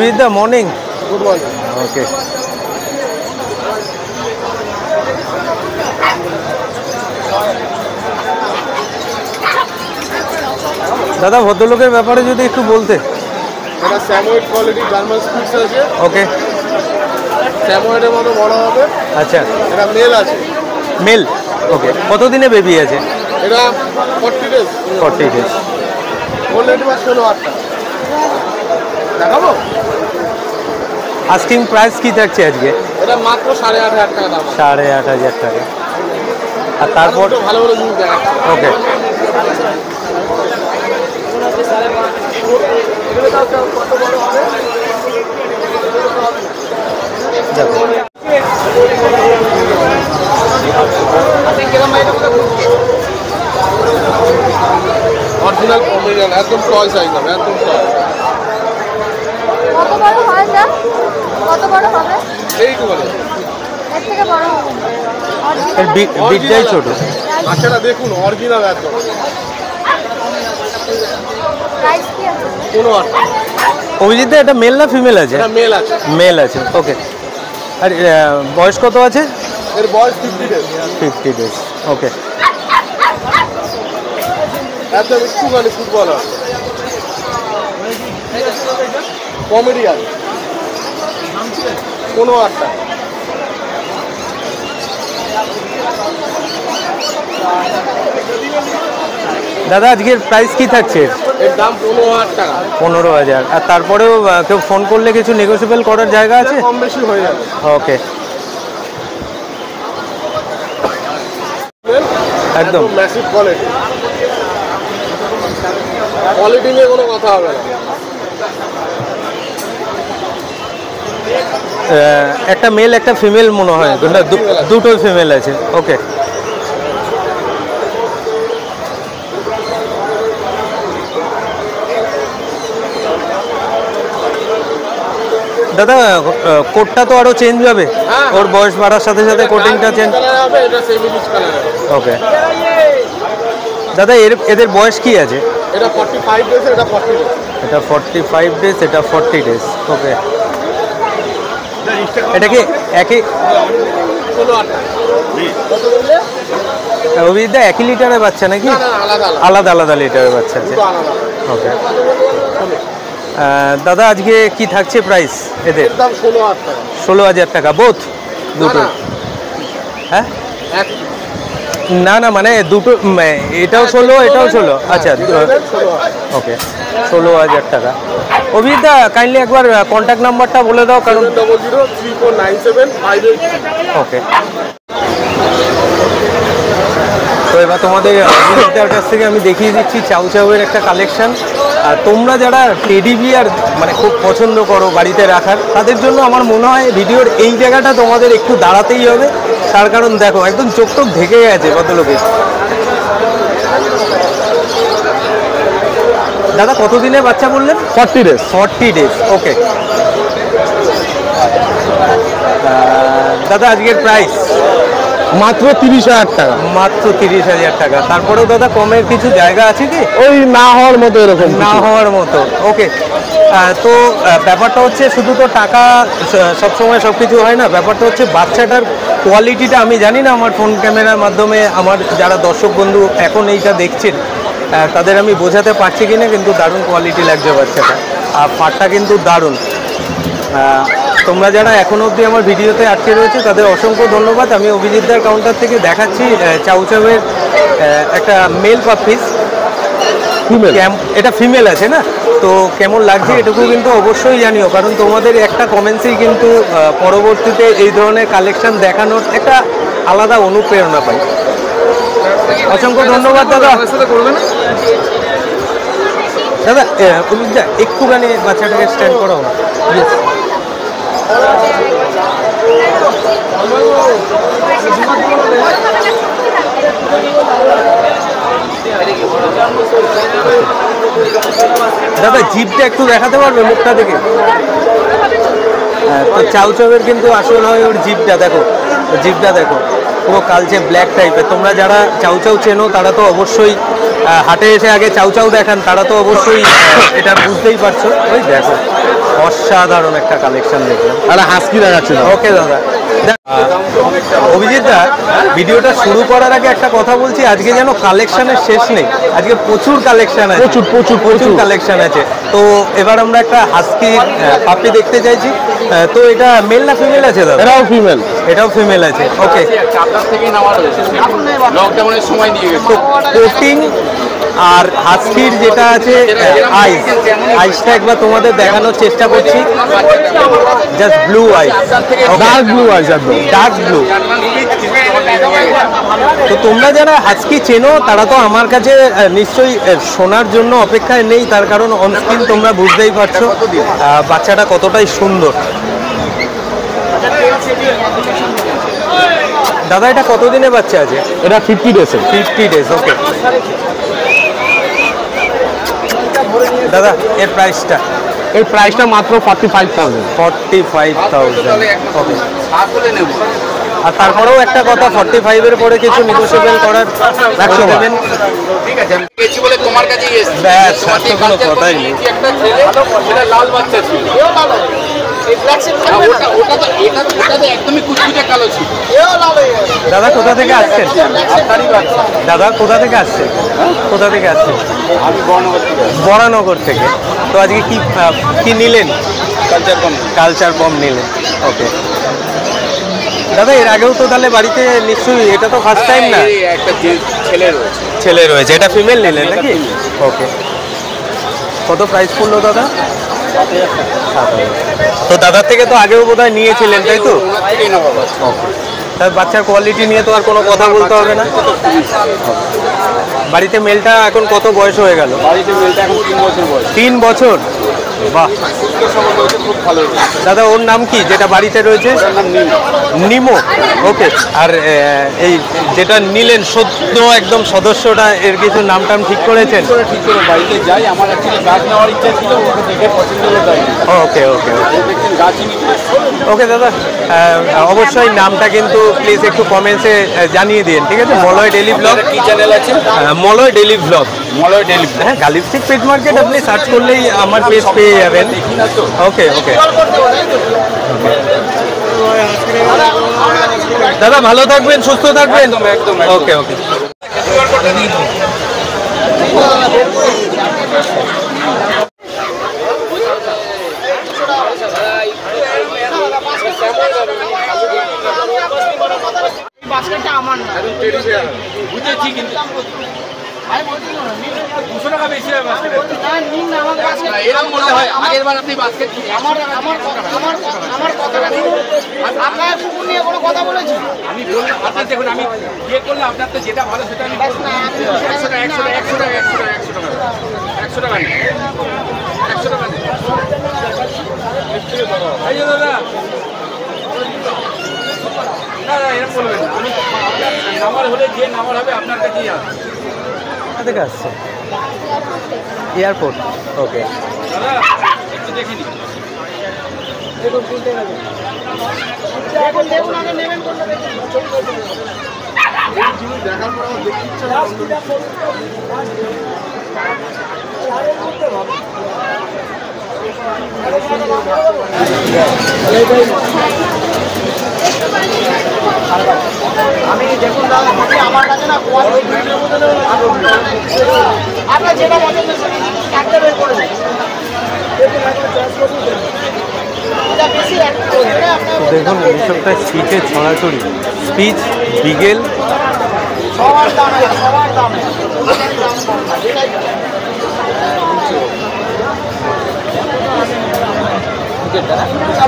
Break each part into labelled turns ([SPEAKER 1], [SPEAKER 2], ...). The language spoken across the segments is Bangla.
[SPEAKER 1] Abhijit morning.
[SPEAKER 2] Good morning.
[SPEAKER 1] Okay, দাদা ভদ্রলোকের ব্যাপারে যদি একটু বলতে।
[SPEAKER 2] এটা স্যামোয়েড কোয়ালিটি জার্মান স্পিচ আছে।
[SPEAKER 1] ওকে,
[SPEAKER 2] স্যামোয়েডের মতো বড় হবে।
[SPEAKER 1] আচ্ছা,
[SPEAKER 2] এটা মেল আছে।
[SPEAKER 1] মেল। ওকে, কতদিনে বেবি আছে?
[SPEAKER 2] এটা 40 ডেজ।
[SPEAKER 1] 40 ডেজ।
[SPEAKER 2] অলরেডি মাস 16 টাকা দেখাবো।
[SPEAKER 1] আস্কিং প্রাইস কি থাকছে আজকে?
[SPEAKER 2] এটা মাত্র 8,500 টাকা দাম।
[SPEAKER 1] 8,500 টাকা। আর তারপর
[SPEAKER 2] ভালো ভালো জিনিস দেখাচ্ছে।
[SPEAKER 1] ওকে,
[SPEAKER 2] কত বড় হবে
[SPEAKER 1] দেখো।
[SPEAKER 2] অরিজিনাল পমেরিয়ান, একদম টয় সাইজ হবে, একদম টয়।
[SPEAKER 3] কত বড় হয় না? কত বড় হবে?
[SPEAKER 2] এইটু বলে
[SPEAKER 3] এর থেকে বড় হবে।
[SPEAKER 1] এর বিটটাই ছোট।
[SPEAKER 2] বাচ্চাটা দেখুন অরিজিনাল একদম।
[SPEAKER 3] প্রাইস কি আছে?
[SPEAKER 2] 15 টাকা।
[SPEAKER 1] অভিজিৎ এটা মেল না ফিমেল আছে?
[SPEAKER 2] এটা মেল আছে।
[SPEAKER 1] মেল আছে। ওকে, আর বয়স কত আছে?
[SPEAKER 2] এর বয়স 50 ডেজ।
[SPEAKER 1] 50 ডেজ। ওকে,
[SPEAKER 2] একদম একটুখানি ফুটবলার কমেডিয়ান। 15 টাকা।
[SPEAKER 1] দাদা আজকের প্রাইস কি থাকছে?
[SPEAKER 2] এর দাম 15,000 টাকা।
[SPEAKER 1] 15,000। আর তারপরেও কেউ ফোন করলে কিছু নেগোসিয়েবল করার জায়গা আছে?
[SPEAKER 2] কম বেশি হয়ে যাবে।
[SPEAKER 1] ওকে, একদম
[SPEAKER 2] ম্যাসিভ কোয়ালিটি। কোয়ালিটি নিয়ে কোনো কথা হবে না।
[SPEAKER 1] একটা মেল একটা ফিমেল মনে হয়, দুটোই ফিমেল আছে। ওকে, দাদা কোটটা তো আরো চেঞ্জ হবে, ওর বয়স বাড়ার সাথে সাথে কোটিংটা চেঞ্জ
[SPEAKER 2] হবে। এটা সেমি রিচ কালার হবে।
[SPEAKER 1] ওকে, দাদা এদের বয়স কি আছে?
[SPEAKER 2] এটা 45 ডেজ, এটা 40 ডেজ।
[SPEAKER 1] এটা 45 ডেজ, এটা 40 ডেজ। ওকে, এটা কি একই?
[SPEAKER 2] 15 টাকা।
[SPEAKER 1] অভিজিৎ একই লিটারের বাচ্চা নাকি?
[SPEAKER 2] না না, আলাদা আলাদা।
[SPEAKER 1] আলাদা আলাদা লিটারের বাচ্চা আছে।
[SPEAKER 2] দুটো আলাদা।
[SPEAKER 1] ওকে, দাদা আজকে কি থাকছে প্রাইস এদের?
[SPEAKER 2] এর দাম 16,000 টাকা।
[SPEAKER 1] 16,000 টাকা বোথ? দুটো?
[SPEAKER 2] না,
[SPEAKER 1] হ্যাঁ,
[SPEAKER 2] এক
[SPEAKER 1] না না, মানে দুটো, এটাও 16 এটাও 16। আচ্ছা,
[SPEAKER 2] 16,000।
[SPEAKER 1] ওকে, 16,000 টাকা। অভিজিৎ কাইন্ডলি একবার কন্ট্যাক্ট নাম্বারটা বলে দাও, কারণ
[SPEAKER 2] 00349758।
[SPEAKER 1] ওকে, তো এবার তোমাদের অভিজিৎদার কাছ থেকে আমি দেখিয়ে দিচ্ছি চাউ চাউয়ের একটা কালেকশন। আর তোমরা যারা টেডি বিয়ার মানে খুব পছন্দ করো বাড়িতে রাখার, তাদের জন্য আমার মনে হয় ভিডিওর এই জায়গাটা তোমাদের একটু দাঁড়াতেই হবে। তার কারণ দেখো একদম চোখ টোক ঢেকে গেছে কত লোকে। দাদা কতদিনে বাচ্চা বললেন?
[SPEAKER 2] 40 ডেজ।
[SPEAKER 1] 40 ডেজ। ওকে, দাদা আজকের প্রাইস?
[SPEAKER 2] মাত্র 30,000 টাকা।
[SPEAKER 1] মাত্র 30,000 টাকা। তারপরেও দাদা কমের কিছু জায়গা আছে কি?
[SPEAKER 2] ওই না হওয়ার মতো, এরকম
[SPEAKER 1] না হওয়ার মতো। ওকে, তো ব্যাপারটা হচ্ছে শুধু তো টাকা সবসময় সব কিছু হয় না, ব্যাপারটা হচ্ছে বাচ্চাটার কোয়ালিটিটা। আমি জানি না আমার ফোন ক্যামেরার মাধ্যমে আমার যারা দর্শক বন্ধু এখন এইটা দেখছেন তাদের আমি বোঝাতে পারছি কি না, কিন্তু দারুণ কোয়ালিটি লাগছে বাচ্চাটা। আর ফাটটা কিন্তু দারুণ। তোমরা যারা এখনো অবধি আমার ভিডিওতে আটকে রয়েছে তাদের অসংখ্য ধন্যবাদ। আমি অভিজিৎদার কাউন্টার থেকে দেখাচ্ছি চাউ চাউয়ের একটা মেল পাপিস। এটা ফিমেল আছে না, তো কেমন লাগছে এটুকু কিন্তু অবশ্যই জানিও, কারণ তোমাদের একটা কমেন্টসেই কিন্তু পরবর্তীতে এই ধরনের কালেকশন দেখানোর একটা আলাদা অনুপ্রেরণা পাই। অসংখ্য ধন্যবাদ দাদা। দাদা অভিজিৎদা একটুখানি বাচ্চাটাকে স্ট্যান্ড করো। দাদা জিপটা একটু দেখাতে পারবে মুখটা দেখে? হ্যাঁ, তো চাউ চাউয়ের কিন্তু আসল হয় ওর জিপটা। দেখো জিপটা দেখো, পুরো কালচে ব্ল্যাক টাইপের। তোমরা যারা চাউ চাউ চেনো তারা তো অবশ্যই হাটে এসে আগে চাউ চাউ দেখান, তারা তো অবশ্যই এটা বুঝতেই পারছো। ওই দেখো অসাধারণ একটা কালেকশন দেখলাম।
[SPEAKER 2] একটা হাস্কি দেখাচ্ছে না।
[SPEAKER 1] ওকে দাদা, অভিজিৎ দা, ভিডিওটা শুরু করার আগে একটা কথা বলছি, আজকে যেন কালেকশনের শেষ নেই, আজকে প্রচুর কালেকশন আছে, প্রচুর কালেকশন আছে। তো এবার আমরা একটা হাস্কি পাপি দেখতে চাইছি। তো এটা মেল না ফিমেল আছে দাদা?
[SPEAKER 2] এটাও ফিমেল।
[SPEAKER 1] এটাও ফিমেল আছে। ওকে,
[SPEAKER 4] লকডাউনের সময় নিয়ে গেছে।
[SPEAKER 1] তো কোটিং আর হাস্কির যেটা আছে আইসটা একবার তোমাদের দেখানোর চেষ্টা করছি। জাস্ট ব্লু আইস,
[SPEAKER 2] ডার্ক ব্লু আছে একদম।
[SPEAKER 1] Dark blue. তো তোমরা যারা হাস্কি চেনো তারা তো আমার কাছে নিশ্চয়ই শোনার জন্য অপেক্ষায় নেই, তার কারণ অনস্ক্রিন তোমরা বুঝতেই পারছো বাচ্চাটা কতটাই সুন্দর। দাদা এটা কতদিনে বাচ্চা আছে?
[SPEAKER 2] এটা 50 ডেজ।
[SPEAKER 1] 50 ডেজ। ওকে দাদা, এর প্রাইসটা?
[SPEAKER 2] এর প্রাইসটা মাত্র 45,000।
[SPEAKER 1] 45,000। ওকে, আর তারপরেও একটা কথা, 45 এর পরে কিছু নেগোশিয়েবল করার 100 দেবেন।
[SPEAKER 4] ঠিক আছে, আমি পেয়েছি বলে তোমার কাছেই এসেছি।
[SPEAKER 1] ব্যাস, আর তো কোনো কথাই নেই।
[SPEAKER 4] একটা ছেলে, সেটা লাল বাচ্চা ছিল। ওটা তো একদমই কুচকুচে কালো ছিল।
[SPEAKER 1] দাদা কোথা থেকে আসছেন? দাদা কোথা থেকে আসছেন? কোথা থেকে আসছেন?
[SPEAKER 4] আমি বর্ণগর থেকে।
[SPEAKER 1] বরানগর থেকে। তো আজকে কি নিলেন? কালচার বম নিলেন। ওকে দাদা, এর আগেও তো তাহলে বাড়িতে নিশ্চয়ই, এটা তো ফার্স্ট টাইম না?
[SPEAKER 4] একটা ছেলে রয়েছে।
[SPEAKER 1] ছেলে রয়েছে, এটা ফিমেল নিলেন নাকি? ওকে, কত প্রাইস পড়লো দাদা? 7,000। তো দাদার থেকে তো আগেও বোধহয় নিয়েছিলেন, তাই তো?
[SPEAKER 4] ওনার থেকেই নেওয়া বাচ্চা।
[SPEAKER 1] তার বাচ্চার কোয়ালিটি নিয়ে তো আর কোনো কথা বলতে হবে না। বাড়িতে মেলটা এখন কত বয়স হয়ে গেল?
[SPEAKER 4] বাড়িতে মেলটা এখন 3 বছর বয়স।
[SPEAKER 1] 3 বছর? বাহ,
[SPEAKER 4] খুব ভালো।
[SPEAKER 1] দাদা ওর নাম কি যেটা বাড়িতে রয়েছে? নিমো। ওকে, আর এই যেটা নিলেন সদ্য একদম সদস্যটা, এর কিছু নাম টাম ঠিক করেছেন?
[SPEAKER 4] ঠিক করে বাড়িতে যাই, আমার অ্যাকচুয়ালি গাছ নেওয়ার ইচ্ছা ছিল, ওকে দেখে পছন্দ হলো তাই।
[SPEAKER 1] ওকে ওকে ওকে
[SPEAKER 4] দেখছেন গাছই নিচ্ছে।
[SPEAKER 1] ওকে দাদা, অবশ্যই নামটা কিন্তু প্লিজ একটু কমেন্টসে জানিয়ে দিন, ঠিক আছে? Malay daily blog.
[SPEAKER 4] কি চ্যানেল আছে?
[SPEAKER 1] Malay daily blog.
[SPEAKER 4] Malay daily.
[SPEAKER 1] হ্যাঁ, গালিপস্টিক পেট মার্কেট আপনি সার্চ করলেই আমার পেজ পেয়ে যাবেন। ওকে ওকে দাদা, ভালো থাকবেন, সুস্থ থাকবেন।
[SPEAKER 4] একদম।
[SPEAKER 1] ওকে ওকে
[SPEAKER 5] বাস্কেটটা আমার না।
[SPEAKER 4] বুঝেছি, কিন্তু 200 টাকা বেশি হয় বাস্কেট।
[SPEAKER 5] না, নিন না, আমার বাস্কেট।
[SPEAKER 4] এরকম বলতে হয়, আগের বার আপনি বাস্কেট
[SPEAKER 5] আমার কথাটা শুনুন। আপনার কুকুর নিয়ে কোনো কথা বলেছি?
[SPEAKER 4] আমি বললাম, আপনি দেখুন, আমি ইয়ে করলে আপনার তো যেটা ভালো সেটা আমি 100 টাকা 100 টাকা 100 টাকা 100 টাকা 100 টাকা 100 টাকা নিন। 100 টাকা নিন। এই যে দাদা, না এরকম বলবেন না। আমি নাম্বার হলে যে নাম্বার হবে আপনার কাছেই আসবে।
[SPEAKER 1] কোথা থেকে আসছে? এয়ারপোর্ট। ওকে
[SPEAKER 4] দাদা একটু দেখে নিন।
[SPEAKER 5] দেখুন, আগে নেবেন কোনটা দেখুন। আমি দেখুন দাদা, আমার কাছে না আপনার যেটা পছন্দ একটা বের করে দেন। এটা বেশি
[SPEAKER 1] দেখুন, এইসবটা সিটে ছড়াছড়ি, স্পিচ বিগেল।
[SPEAKER 5] সবার দাম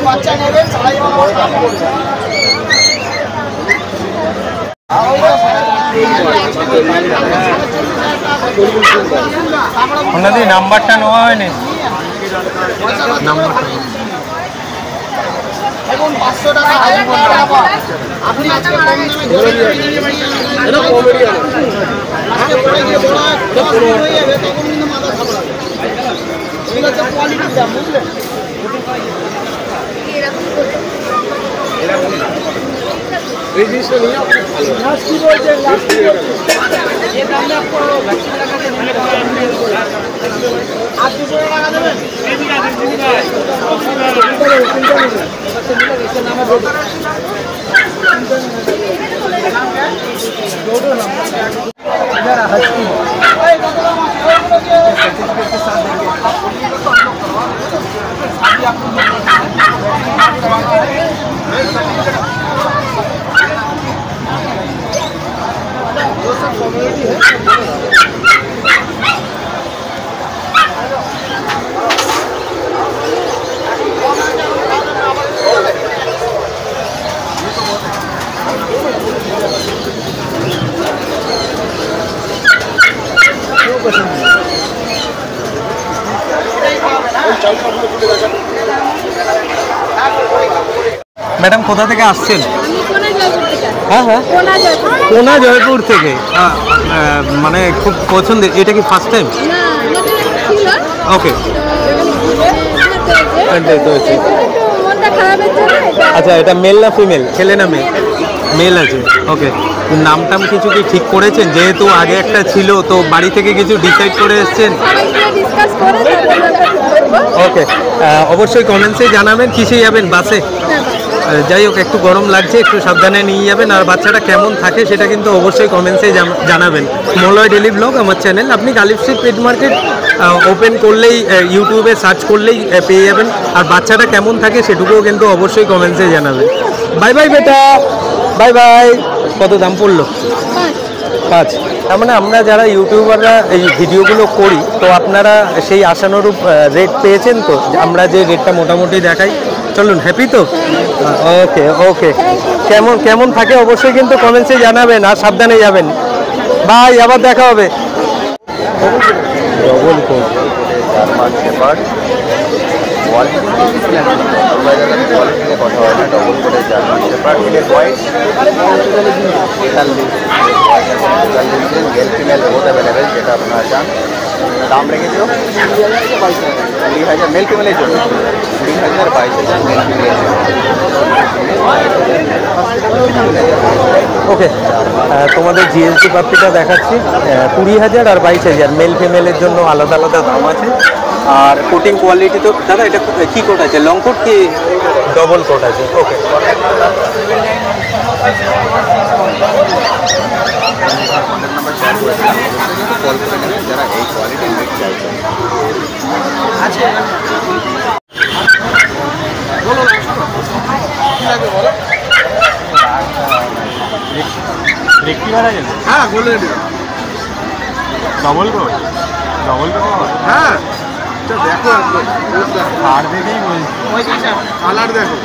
[SPEAKER 5] বাচ্চা নেবেন,
[SPEAKER 1] ওনাদের নাম্বারটা নেওয়া হয়নি। নাম্বারটা
[SPEAKER 5] এখন 500 টাকা আপনি আজকে কম দামে ধরে আজকে পরে গিয়ে বড় হয়ে যাবে, তখন কিন্তু মাথা ঘাবড়াবে। এগুলো হচ্ছে কোয়ালিটির দাম, বুঝলেন?
[SPEAKER 2] এই জিনিসটা নিয়ে
[SPEAKER 5] কি বলছেন?
[SPEAKER 1] ম্যাডাম কোথা থেকে আসছেন?
[SPEAKER 3] আমি কোনা জয়পুর থেকে আসছি।
[SPEAKER 1] হ্যাঁ হ্যাঁ,
[SPEAKER 3] কোনা জয়পুর।
[SPEAKER 1] কোনা জয়পুর থেকে। মানে খুব পছন্দের। এটা কি ফার্স্ট টাইম?
[SPEAKER 3] না, আমাদের ছিল।
[SPEAKER 1] ওকে,
[SPEAKER 3] তো ঘুরতে হয়েছে। একটু মনটা খারাপের জন্য এটা
[SPEAKER 1] আচ্ছা, এটা মেল না ফিমেল? ছেলে না মেয়ে? মেল আছে। ওকে, নামটাম কিছু কি ঠিক করেছেন? যেহেতু আগে একটা ছিল, তো বাড়ি থেকে কিছু ডিসাইড করে এসেছেন?
[SPEAKER 3] সবাই মিলে ডিসকাস করে তারপর আমরা ঠিক করবো।
[SPEAKER 1] ওকে, অবশ্যই কমেন্টসে জানাবেন। কিসে যাবেন? বাসে? যাই হোক, একটু গরম লাগছে, একটু সাবধানে নিয়ে যাবেন। আর বাচ্চাটা কেমন থাকে সেটা কিন্তু অবশ্যই কমেন্টসে জানাবেন। মলয় ডেলি ব্লগ আমার চ্যানেল, আপনি গালিফ পেট মার্কেট ওপেন করলেই, ইউটিউবে সার্চ করলেই পেয়ে যাবেন। আর বাচ্চাটা কেমন থাকে সেটুকুও কিন্তু অবশ্যই কমেন্টসে জানাবেন। বাই বাই বেটা, বাই বাই। কত দাম পড়লো? 5। তার মানে আমরা যারা ইউটিউবাররা এই ভিডিওগুলো করি, তো আপনারা সেই আশানুরূপ রেট পেয়েছেন তো? আমরা যে রেটটা মোটামুটি দেখাই। চলুন, হ্যাপি তো? ওকে ওকে, কেমন কেমন থাকে অবশ্যই কিন্তু কমেন্টসে জানাবেন। আর সাবধানে যাবেন। বাই, আবার দেখা হবে। Double coat
[SPEAKER 6] German shepherd quality কোয়ালিটিতে কথা হয় না। ডবল করে German shepherd white male female both available, যেটা আপনারা চান। দাম রেখেছিল 20,000 মেল ফিমেলের জন্য, 20,000, 22,000 মেল ফিমেলের জন্য।
[SPEAKER 1] ওকে, তোমাদের জিএসটি পাপ্পিটা দেখাচ্ছি। 20,000 আর 22,000 মেল ফিমেলের জন্য আলাদা আলাদা দাম আছে। আর কোটিং কোয়ালিটি তো দাদা, এটা কি কোট আছে? লং কোট কি ডবল কোট আছে? ওকে,
[SPEAKER 6] নাম্বার শেয়ার করেছিলাম, কল করে নেবেন যারা এই কোয়ালিটির মিট চাইছেন।
[SPEAKER 2] হ্যাঁ বলে ডবল কোট, ডবল কোট। হ্যাঁ দেখো, আর দেখেই বলছি, কালার দেখো।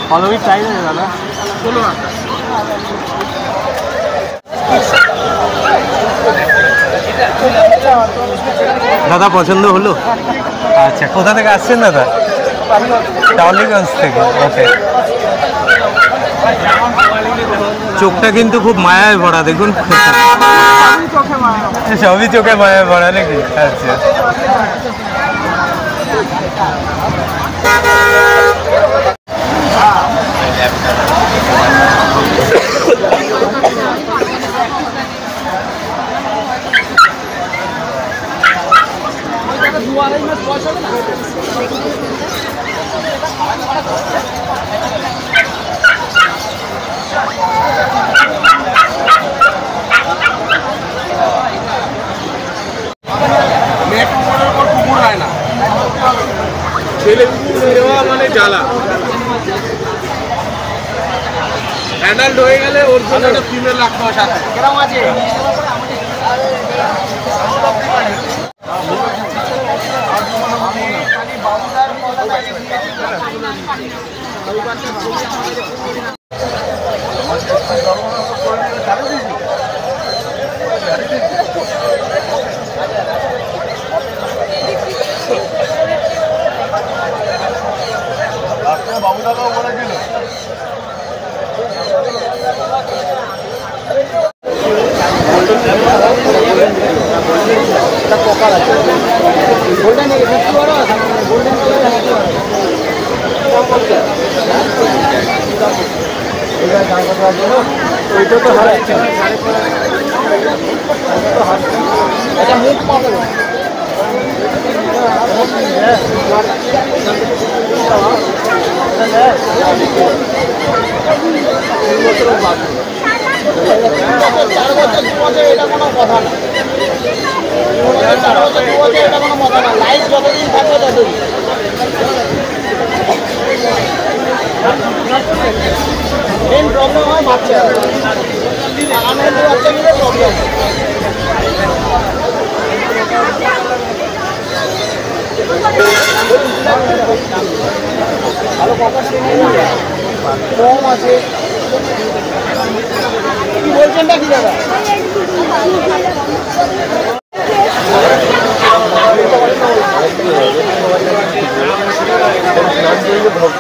[SPEAKER 2] কত কি চাই দাদা? 16,000।
[SPEAKER 1] দাদা পছন্দ হলো? আচ্ছা, কোথা থেকে আসছেন দাদা? টালিগঞ্জ থেকে। ওকে, চোখটা কিন্তু খুব মায়ায় ভরা, দেখুন। সবই চোখে মায়ায় ভরা নাকি? আচ্ছা,
[SPEAKER 2] কুকুর হয় না, ছেলে কুকুর দেওয়া মানে জ্বালা। অ্যাডাল্ট হয়ে গেলে ওর জন্য একটা ফিমেল রাখতে হয় সাথে। কেমন আছে? বাবু দাদাও বলেছিল ওইটা তো
[SPEAKER 5] আচ্ছা মুখ পাবে চার বছর 2 বছর এটা কোনো কথা না 4 বছর 2 বছর এটা কোনো কথা না লাইফ যতদিন থাকবে ততদিন মেন প্রবলেম হয় বাচ্চা আমার বাচ্চা নিয়ে প্রবলেম ভালো কথা কম আছে কি বলছেন নাকি দাদা ভক্ত